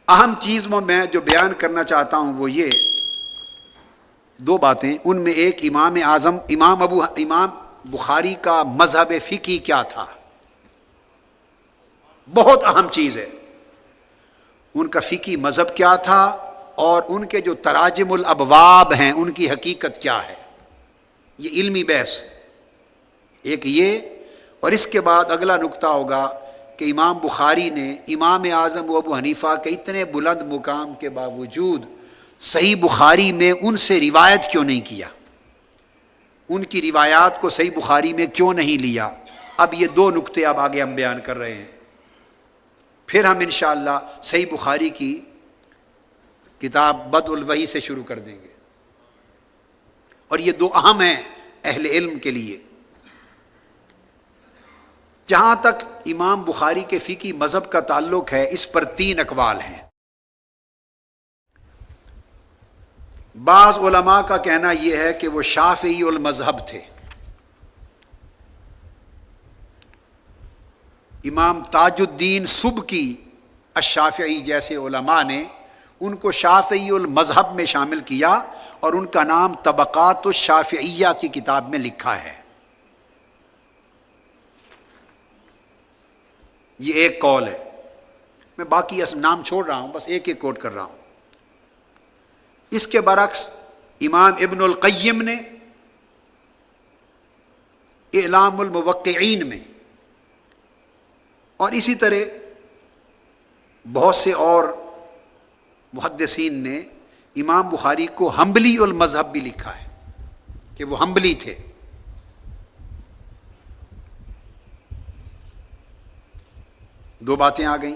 اہم چیز میں جو بیان کرنا چاہتا ہوں وہ یہ دو باتیں، ان میں ایک امام اعظم امام بخاری کا مذہب فقہی کیا تھا، بہت اہم چیز ہے، ان کا فقہی مذہب کیا تھا، اور ان کے جو تراجم الابواب ہیں ان کی حقیقت کیا ہے، یہ علمی بحث ایک یہ، اور اس کے بعد اگلا نقطہ ہوگا کہ امام بخاری نے امام اعظم و ابو حنیفہ کے اتنے بلند مقام کے باوجود صحیح بخاری میں ان سے روایت کیوں نہیں کیا، ان کی روایات کو صحیح بخاری میں کیوں نہیں لیا۔ اب یہ دو نقطے اب آگے ہم بیان کر رہے ہیں، پھر ہم انشاءاللہ صحیح بخاری کی کتاب بدء الوحی سے شروع کر دیں گے، اور یہ دو اہم ہیں اہل علم کے لیے۔ جہاں تک امام بخاری کے فقہی مذہب کا تعلق ہے، اس پر تین اقوال ہیں۔ بعض علماء کا کہنا یہ ہے کہ وہ شافعی المذہب تھے۔ امام تاج الدین سبکی الشافعی جیسے علماء نے ان کو شافعی المذہب میں شامل کیا، اور ان کا نام طبقات الشافعیہ کی کتاب میں لکھا ہے۔ یہ ایک قول ہے، میں باقی نام چھوڑ رہا ہوں، بس ایک ایک کوٹ کر رہا ہوں۔ اس کے برعکس امام ابن القیم نے اعلام الموقعین میں، اور اسی طرح بہت سے اور محدثین نے امام بخاری کو حنبلی المذہب بھی لکھا ہے کہ وہ حنبلی تھے۔ دو باتیں آ گئیں۔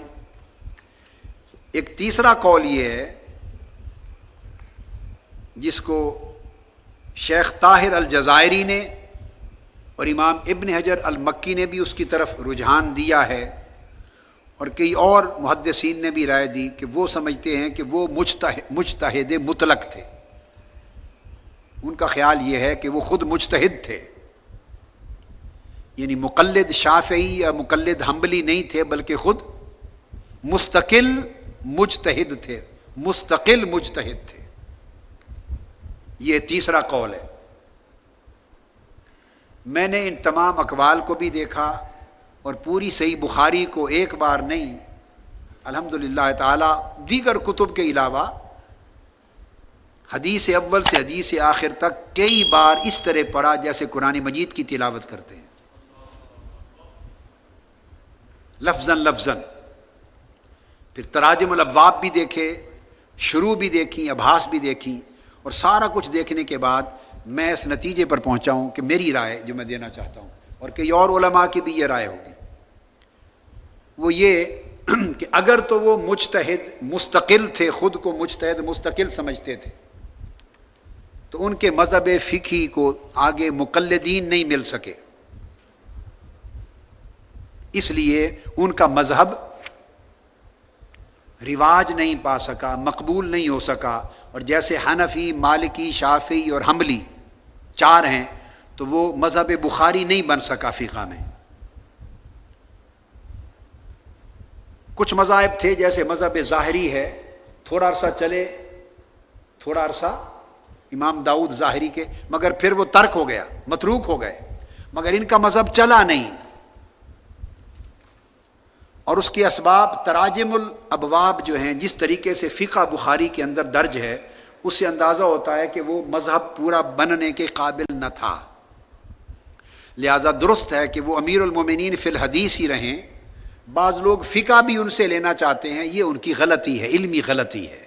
ایک تیسرا قول یہ ہے جس کو شیخ طاہر الجزائری نے اور امام ابن حجر المکی نے بھی اس کی طرف رجحان دیا ہے، اور کئی اور محدثین نے بھی رائے دی کہ وہ سمجھتے ہیں کہ وہ مجتہد مطلق تھے۔ ان کا خیال یہ ہے کہ وہ خود مجتہد تھے، یعنی مقلد شافعی یا مقلد حنبلی نہیں تھے، بلکہ خود مستقل مجتہد تھے، مستقل مجتہد تھے۔ یہ تیسرا قول ہے۔ میں نے ان تمام اقوال کو بھی دیکھا، اور پوری صحیح بخاری کو ایک بار نہیں، الحمدللہ تعالی دیگر کتب کے علاوہ حدیث اول سے حدیث آخر تک کئی بار اس طرح پڑھا جیسے قرآن مجید کی تلاوت کرتے ہیں، لفظاً لفظاً۔ پھر تراجم الابواب بھی دیکھے، شروع بھی دیکھی، ابحاث بھی دیکھی، اور سارا کچھ دیکھنے کے بعد میں اس نتیجے پر پہنچا ہوں کہ میری رائے جو میں دینا چاہتا ہوں، اور کئی اور علماء کی بھی یہ رائے ہوگی، وہ یہ کہ اگر تو وہ مجتہد مستقل تھے، خود کو مجتہد مستقل سمجھتے تھے، تو ان کے مذہب فقہی کو آگے مقلدین نہیں مل سکے، اس لیے ان کا مذہب رواج نہیں پا سکا، مقبول نہیں ہو سکا، اور جیسے حنفی، مالکی، شافعی اور حنبلی چار ہیں، تو وہ مذہب بخاری نہیں بن سکا فقہ میں۔ کچھ مذاہب تھے جیسے مذہب ظاہری ہے، تھوڑا عرصہ چلے، تھوڑا عرصہ امام داؤد ظاہری کے، مگر پھر وہ ترک ہو گیا، متروک ہو گئے، مگر ان کا مذہب چلا نہیں، اور اس کے اسباب تراجم الابواب جو ہیں، جس طریقے سے فقہ بخاری کے اندر درج ہے، اس سے اندازہ ہوتا ہے کہ وہ مذہب پورا بننے کے قابل نہ تھا۔ لہذا درست ہے کہ وہ امیر المومنین فی الحدیث ہی رہیں، بعض لوگ فقہ بھی ان سے لینا چاہتے ہیں، یہ ان کی غلطی ہے، علمی غلطی ہے۔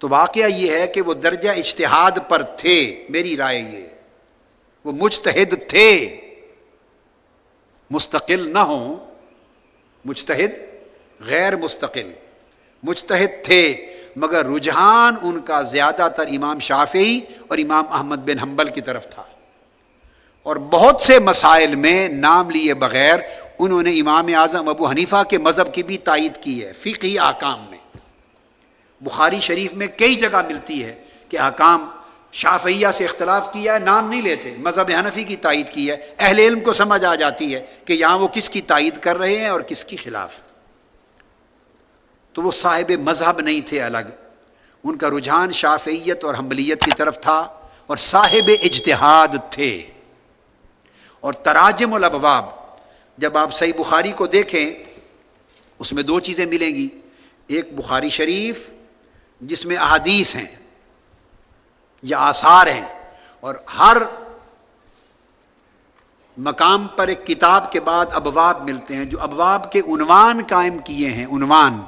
تو واقعہ یہ ہے کہ وہ درجہ اجتہاد پر تھے، میری رائے یہ، وہ مجتہد تھے، مستقل نہ ہوں، مجتہد غیر مستقل، مجتہد تھے، مگر رجحان ان کا زیادہ تر امام شافعی اور امام احمد بن حنبل کی طرف تھا، اور بہت سے مسائل میں نام لیے بغیر انہوں نے امام اعظم ابو حنیفہ کے مذہب کی بھی تائید کی ہے فقہی احکام میں۔ بخاری شریف میں کئی جگہ ملتی ہے کہ احکام شافعیہ سے اختلاف کیا ہے، نام نہیں لیتے، مذہب حنفی کی تائید کی ہے، اہل علم کو سمجھ آ جاتی ہے کہ یہاں وہ کس کی تائید کر رہے ہیں اور کس کی خلاف۔ تو وہ صاحب مذہب نہیں تھے الگ، ان کا رجحان شافعیت اور حنبلیت کی طرف تھا، اور صاحب اجتہاد تھے۔ اور تراجم الابواب، جب آپ صحیح بخاری کو دیکھیں اس میں دو چیزیں ملیں گی، ایک بخاری شریف جس میں احادیث ہیں یا آثار ہیں، اور ہر مقام پر ایک کتاب کے بعد ابواب ملتے ہیں جو ابواب کے عنوان قائم کیے ہیں، عنوان،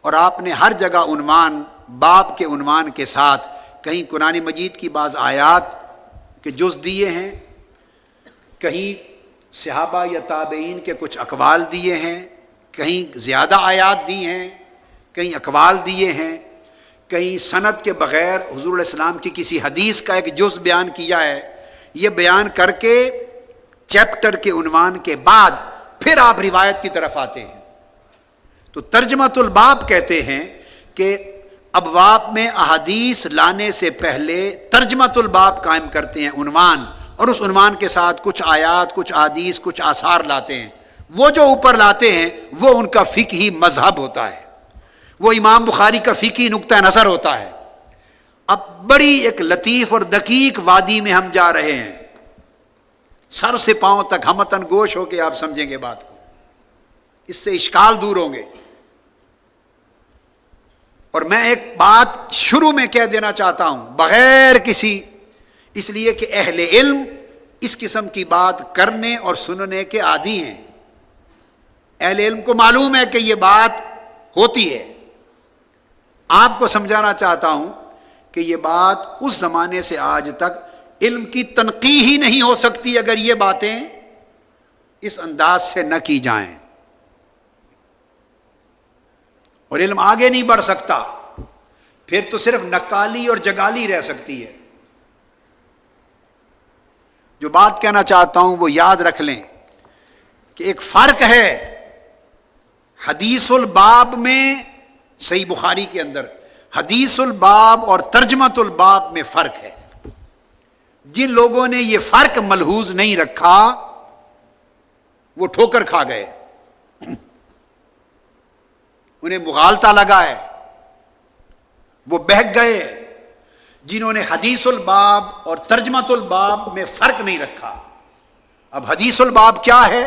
اور آپ نے ہر جگہ عنوان باب کے عنوان کے ساتھ کہیں قرآن مجید کی بعض آیات کے جز دیے ہیں، کہیں صحابہ یا تابعین کے کچھ اقوال دیے ہیں، کہیں زیادہ آیات دی ہیں، کہیں اقوال دیے ہیں، کہیں سند کے بغیر حضور علیہ السلام کی کسی حدیث کا ایک جز بیان کیا ہے۔ یہ بیان کر کے چیپٹر کے عنوان کے بعد پھر آپ روایت کی طرف آتے ہیں۔ تو ترجمۃ الباب کہتے ہیں کہ ابواب میں احادیث لانے سے پہلے ترجمۃ الباب قائم کرتے ہیں، عنوان، اور اس عنوان کے ساتھ کچھ آیات، کچھ احادیث، کچھ آثار لاتے ہیں۔ وہ جو اوپر لاتے ہیں وہ ان کا فقہی مذہب ہوتا ہے، وہ امام بخاری کا فقہی نقطہ نظر ہوتا ہے۔ اب بڑی ایک لطیف اور دقیق وادی میں ہم جا رہے ہیں، سر سے پاؤں تک ہمتن گوش ہو کے آپ سمجھیں گے بات کو، اس سے اشکال دور ہوں گے۔ اور میں ایک بات شروع میں کہہ دینا چاہتا ہوں بغیر کسی، اس لیے کہ اہل علم اس قسم کی بات کرنے اور سننے کے عادی ہیں، اہل علم کو معلوم ہے کہ یہ بات ہوتی ہے۔ آپ کو سمجھانا چاہتا ہوں کہ یہ بات اس زمانے سے آج تک علم کی تنقیح ہی نہیں ہو سکتی اگر یہ باتیں اس انداز سے نہ کی جائیں، اور علم آگے نہیں بڑھ سکتا، پھر تو صرف نقالی اور جگالی رہ سکتی ہے۔ جو بات کہنا چاہتا ہوں وہ یاد رکھ لیں کہ ایک فرق ہے حدیث الباب میں، صحیح بخاری کے اندر حدیث الباب اور ترجمۃ الباب میں فرق ہے۔ جن لوگوں نے یہ فرق ملحوظ نہیں رکھا وہ ٹھوکر کھا گئے، انہیں مغالطہ لگا ہے، وہ بہک گئے۔ جنہوں نے حدیث الباب اور ترجمۃ الباب میں فرق نہیں رکھا۔ اب حدیث الباب کیا ہے؟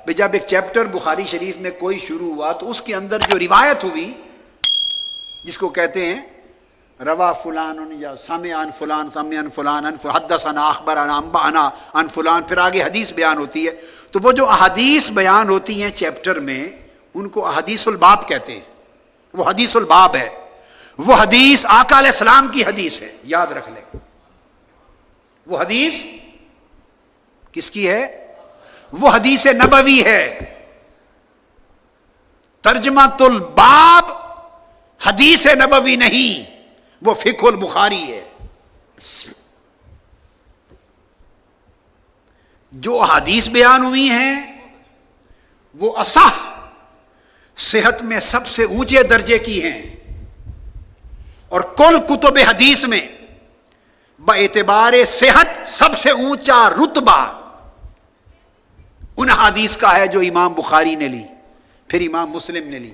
جب ایک چیپٹر بخاری شریف میں کوئی شروع ہوا تو اس کے اندر جو روایت ہوئی، جس کو کہتے ہیں روا فلان یا سمع عن فلان، سمع عن فلان، حدثنا اخبرنا انبانا عن فلان، پھر آگے حدیث بیان ہوتی ہے۔ تو وہ جو احادیث بیان ہوتی ہیں چیپٹر میں ان کو احادیث الباب کہتے ہیں، وہ حدیث الباب ہے۔ وہ حدیث آقا علیہ السلام کی حدیث ہے، یاد رکھ لیں۔ وہ حدیث کس کی ہے؟ وہ حدیث نبوی ہے۔ ترجمۃ الباب حدیث نبوی نہیں، وہ فقہ البخاری ہے۔ جو حدیث بیان ہوئی ہیں وہ اصح، صحت میں سب سے اونچے درجے کی ہیں، اور کل کتب حدیث میں باعتبار صحت سب سے اونچا رتبہ ان حدیث کا ہے جو امام بخاری نے لی، پھر امام مسلم نے لی۔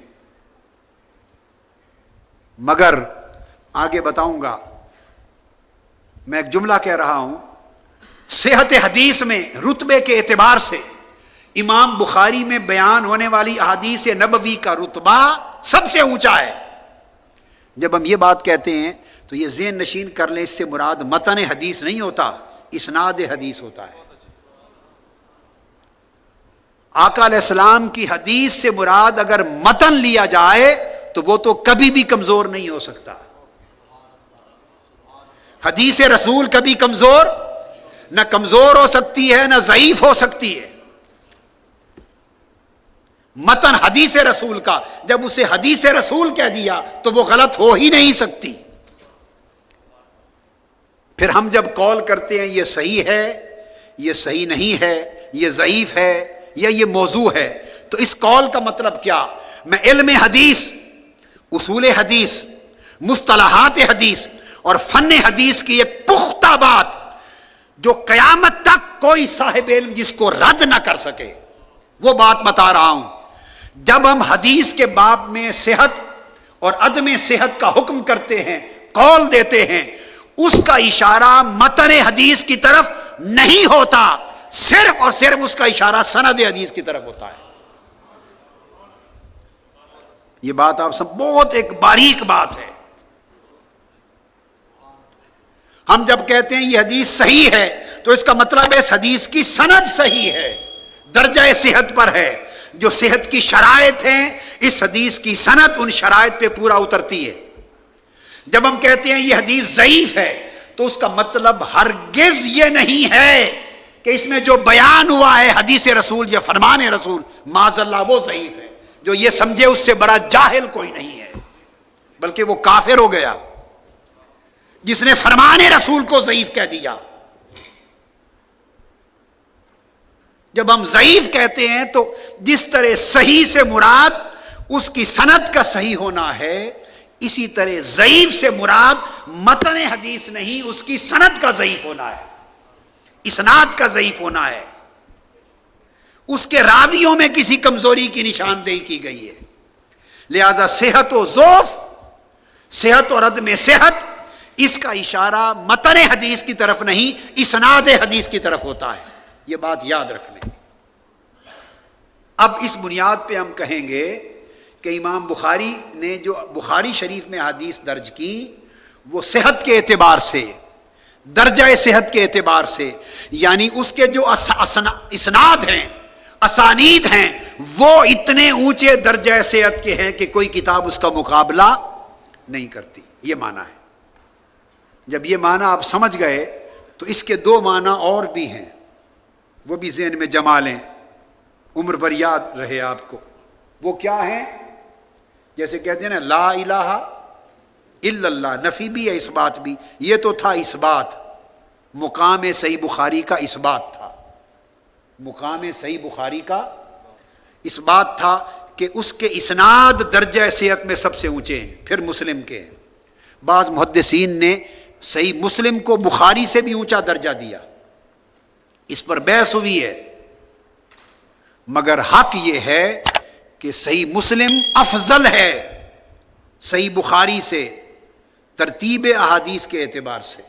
مگر آگے بتاؤں گا، میں ایک جملہ کہہ رہا ہوں، صحت حدیث میں رتبے کے اعتبار سے امام بخاری میں بیان ہونے والی احادیث نبوی کا رتبہ سب سے اونچا ہے۔ جب ہم یہ بات کہتے ہیں تو یہ ذہن نشین کر لیں، اس سے مراد متن حدیث نہیں ہوتا، اسناد حدیث ہوتا ہے۔ آقا علیہ السلام کی حدیث سے مراد اگر متن لیا جائے تو وہ تو کبھی بھی کمزور نہیں ہو سکتا۔ حدیث رسول کبھی کمزور نہ کمزور ہو سکتی ہے نہ ضعیف ہو سکتی ہے۔ متن حدیث رسول کا جب اسے حدیث رسول کہہ دیا تو وہ غلط ہو ہی نہیں سکتی۔ پھر ہم جب قول کرتے ہیں یہ صحیح ہے، یہ صحیح نہیں ہے، یہ ضعیف ہے یا یہ موضوع ہے، تو اس قول کا مطلب کیا؟ میں علم حدیث، اصول حدیث، مصطلحات حدیث اور فن حدیث کی ایک پختہ بات جو قیامت تک کوئی صاحب علم جس کو رد نہ کر سکے، وہ بات بتا رہا ہوں۔ جب ہم حدیث کے باب میں صحت اور عدم صحت کا حکم کرتے ہیں، قول دیتے ہیں، اس کا اشارہ متن حدیث کی طرف نہیں ہوتا، صرف اور صرف اس کا اشارہ سند حدیث کی طرف ہوتا ہے۔ یہ بات آپ سب بہت ایک باریک بات ہے۔ ہم جب کہتے ہیں یہ حدیث صحیح ہے تو اس کا مطلب ہے اس حدیث کی سند صحیح ہے، درجہ صحت پر ہے، جو صحت کی شرائط ہیں اس حدیث کی سند ان شرائط پہ پورا اترتی ہے۔ جب ہم کہتے ہیں یہ حدیث ضعیف ہے تو اس کا مطلب ہرگز یہ نہیں ہے کہ اس میں جو بیان ہوا ہے حدیث رسول یا فرمان رسول معاذ اللہ وہ ضعیف ہے۔ جو یہ سمجھے اس سے بڑا جاہل کوئی نہیں ہے، بلکہ وہ کافر ہو گیا جس نے فرمان رسول کو ضعیف کہہ دیا۔ جب ہم ضعیف کہتے ہیں تو جس طرح صحیح سے مراد اس کی سند کا صحیح ہونا ہے، اسی طرح ضعیف سے مراد متن حدیث نہیں، اس کی سند کا ضعیف ہونا ہے، اسناد کا ضعیف ہونا ہے، اس کے راویوں میں کسی کمزوری کی نشاندہی کی گئی ہے۔ لہذا صحت و ضعف، صحت اور عدم صحت، اس کا اشارہ متن حدیث کی طرف نہیں، اسناد حدیث کی طرف ہوتا ہے۔ یہ بات یاد رکھ لیں۔ اب اس بنیاد پہ ہم کہیں گے کہ امام بخاری نے جو بخاری شریف میں حدیث درج کی وہ صحت کے اعتبار سے، درجہ صحت کے اعتبار سے، یعنی اس کے جو اسناد ہیں، اسانید ہیں، وہ اتنے اونچے درجہ صحت کے ہیں کہ کوئی کتاب اس کا مقابلہ نہیں کرتی۔ یہ معنی ہے۔ جب یہ معنی آپ سمجھ گئے تو اس کے دو معنی اور بھی ہیں، وہ بھی ذہن میں جما لیں، عمر بھر یاد رہے آپ کو۔ وہ کیا ہیں؟ جیسے کہتے ہیں نا لا الہ الا اللہ، نفی بھی ہے اس بات بھی، یہ تو تھا اس بات، مقام صحیح بخاری کا اس بات تھا، مقام صحیح بخاری کا اس بات تھا کہ اس کے اسناد درجہ صحت میں سب سے اونچے ہیں، پھر مسلم کے ہیں۔ بعض محدثین نے صحیح مسلم کو بخاری سے بھی اونچا درجہ دیا، اس پر بحث ہوئی ہے، مگر حق یہ ہے کہ صحیح مسلم افضل ہے صحیح بخاری سے ترتیب احادیث کے اعتبار سے۔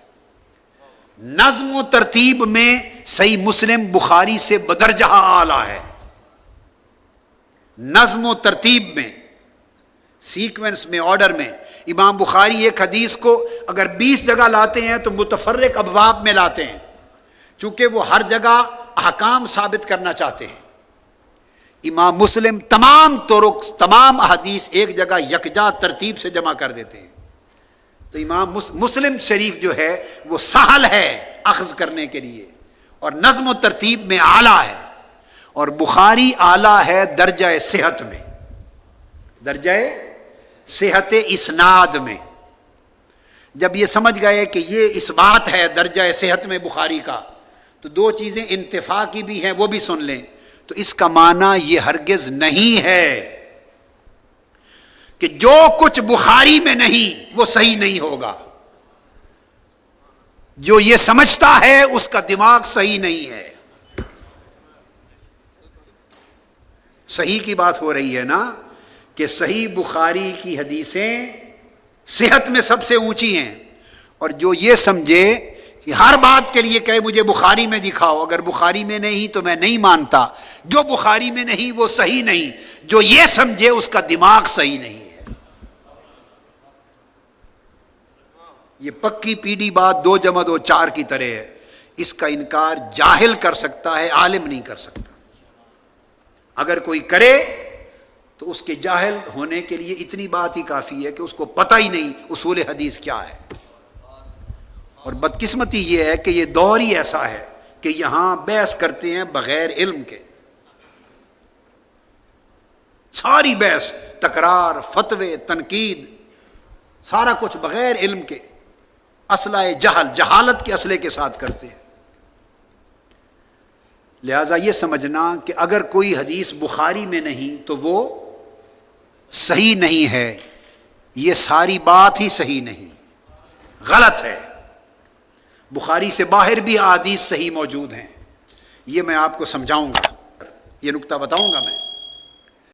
نظم و ترتیب میں صحیح مسلم بخاری سے بدرجہ اعلیٰ ہے، نظم و ترتیب میں، سیکوینس میں، آرڈر میں۔ امام بخاری ایک حدیث کو اگر 20 جگہ لاتے ہیں تو متفرق ابواب میں لاتے ہیں، چونکہ وہ ہر جگہ احکام ثابت کرنا چاہتے ہیں۔ امام مسلم تمام طرق، تمام احادیث ایک جگہ یکجا ترتیب سے جمع کر دیتے ہیں۔ تو امام مسلم شریف جو ہے وہ سہل ہے اخذ کرنے کے لیے، اور نظم و ترتیب میں اعلیٰ ہے، اور بخاری اعلیٰ ہے درجہ صحت میں، درجہ صحت اسناد میں۔ جب یہ سمجھ گئے کہ یہ اس بات ہے درجہ صحت میں بخاری کا، تو دو چیزیں انتفاع کی بھی ہیں وہ بھی سن لیں۔ تو اس کا معنی یہ ہرگز نہیں ہے کہ جو کچھ بخاری میں نہیں وہ صحیح نہیں ہوگا۔ جو یہ سمجھتا ہے اس کا دماغ صحیح نہیں ہے۔ صحیح کی بات ہو رہی ہے نا، کہ صحیح بخاری کی حدیثیں صحت میں سب سے اونچی ہیں، اور جو یہ سمجھے کہ ہر بات کے لیے کہے مجھے بخاری میں دکھاؤ، اگر بخاری میں نہیں تو میں نہیں مانتا، جو بخاری میں نہیں وہ صحیح نہیں، جو یہ سمجھے اس کا دماغ صحیح نہیں ہے۔ یہ پکی پیڑھی بات 2 + 2 = 4 کی طرح ہے، اس کا انکار جاہل کر سکتا ہے، عالم نہیں کر سکتا۔ اگر کوئی کرے تو اس کے جاہل ہونے کے لیے اتنی بات ہی کافی ہے کہ اس کو پتہ ہی نہیں اصول حدیث کیا ہے۔ اور بدقسمتی یہ ہے کہ یہ دور ہی ایسا ہے کہ یہاں بحث کرتے ہیں بغیر علم کے، ساری بحث، تکرار، فتوے، تنقید، سارا کچھ بغیر علم کے، اسلحہ جہل، جہالت کے اسلحے کے ساتھ کرتے ہیں۔ لہذا یہ سمجھنا کہ اگر کوئی حدیث بخاری میں نہیں تو وہ صحیح نہیں ہے، یہ ساری بات ہی صحیح نہیں، غلط ہے۔ بخاری سے باہر بھی احادیث صحیح موجود ہیں، یہ میں آپ کو سمجھاؤں گا، یہ نکتہ بتاؤں گا میں۔